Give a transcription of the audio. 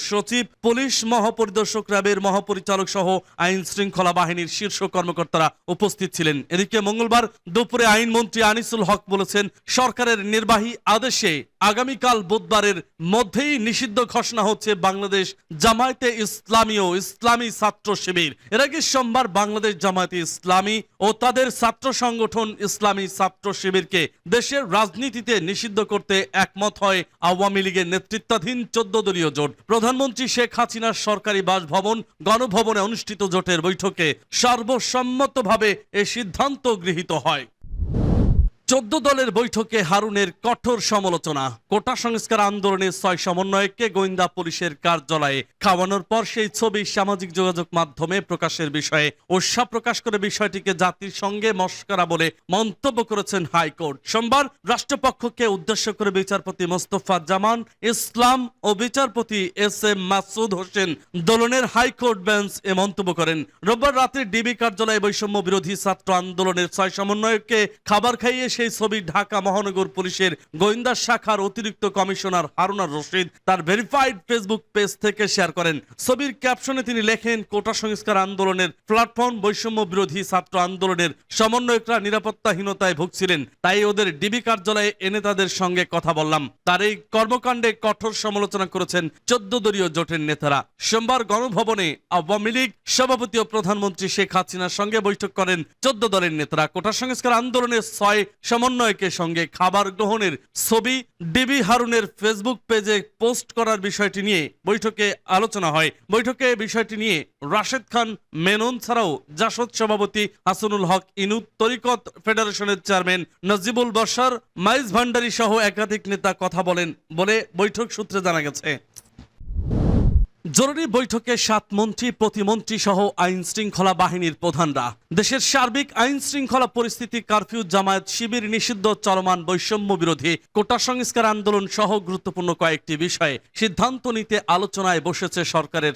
সচিব, পুলিশ মহাপরিদর্শক, র্যাবের মহাপরিচালক সহ আইন শৃঙ্খলা বাহিনীর শীর্ষ কর্মকর্তারা উপস্থিত ছিলেন। এদিকে মঙ্গলবার দুপুরে আইনমন্ত্রী আনিসুল হক বলেছেন, সরকারের নির্বাহী আদেশে আগামীকাল বুধবারের মধ্যেই নিষিদ্ধ ঘোষণা হচ্ছে বাংলাদেশ জামায়াতে ইসলামী ও ইসলামী ছাত্র শিবির। এর আগে সোমবার বাংলাদেশ জামায়াতে ইসলামী ও তাদের ছাত্র সংগঠন ইসলামী ছাত্র শিবিরকে দেশের রাজনীতিতে নিষিদ্ধ করতে একমত হয় আওয়ামী লীগের নেতৃত্বাধীন 14 দলীয় জোট। প্রধানমন্ত্রী শেখ হাসিনার সরকারি বাসভবন গণভবনে অনুষ্ঠিত জোটের বৈঠকে সর্বসম্মতভাবে এ সিদ্ধান্ত গৃহীত হয়। 14 দলের বৈঠকে হারুনের কঠোর সমালোচনা। কোটা সংস্কার আন্দোলনের 6 সমন্বয়ককে গোয়েন্দা পুলিশের কার্যালয়ে খাওয়ানোর পর সেই ছবি সামাজিক যোগাযোগ মাধ্যমে প্রকাশের বিষয়ে উৎসাহ প্রকাশ করে বিষয়টিকে জাতির সঙ্গে মশকরা বলে মন্তব্য করেছেন হাইকোর্ট। সোমবার রাষ্ট্রপক্ষকে উদ্দেশ্য করে বিচারপতি মোস্তফা জামান ইসলাম ও বিচারপতি SM মাসুদ হোসেন দোলনের হাইকোর্ট বেঞ্চ এ মন্তব্য করেন। রোববার রাতে ডিবি কার্যালয়ে বৈষম্য বিরোধী ছাত্র আন্দোলনের 6 সমন্বয়ককে খাবার খাইয়ে সেই ছবি ঢাকা মহানগর পুলিশের গোয়েন্দা শাখার অতিরিক্ত কমিশনার হারুনার রশিদ তার ভেরিফাইড ফেসবুক পেজ থেকে শেয়ার করেন। ছবির ক্যাপশনে তিনি লেখেন, কোটা সংস্কার আন্দোলনের প্ল্যাটফর্ম বৈষম্য বিরোধী ছাত্র আন্দোলনের সমন্বয়করা নিরাপত্তাহীনতায় ভুগছিলেন, তাই ওদের ডিবি কার্যালয়ে এনে তাদের সঙ্গে কথা বললাম। তার এই কর্মকাণ্ডে কঠোর সমালোচনা করেছেন 14 দলীয় জোটের নেতারা। সোমবার গণভবনে আওয়ামী লীগ সভাপতি ও প্রধানমন্ত্রী শেখ হাসিনার সঙ্গে বৈঠক করেন 14 দলের নেতারা। কোটা সংস্কার আন্দোলনের 6 সমন্বয়কের সঙ্গে খাবার গ্রহণের ছবি ডিবি হারুনের ফেসবুক পেজে পোস্ট করার বিষয়টি নিয়ে বৈঠকে আলোচনা হয়। বৈঠকে বিষয়টি নিয়ে রাশেদ খান মেনন ছাড়াও জাসদ সভাপতি হাসানুল হক ইনু, তরিকত ফেডারেশনের চেয়ারম্যান নজিবুল বশর, মাইজ ভান্ডারী সহ একাধিক নেতা কথা বলেন বলে বৈঠক সূত্রে জানা গেছে। জরুরি বৈঠকে 7 মন্ত্রী, প্রতিমন্ত্রী সহ আইন শৃঙ্খলা বাহিনীর প্রধানরা। দেশের সার্বিক আইন শৃঙ্খলা পরিস্থিতি, কারফিউ, জামায়াত শিবির নিষিদ্ধ, চলমান বৈষম্য বিরোধী কোটা সংস্কার আন্দোলন সহ গুরুত্বপূর্ণ কয়েকটি বিষয়ে সিদ্ধান্ত নিতে আলোচনায় বসেছে সরকারের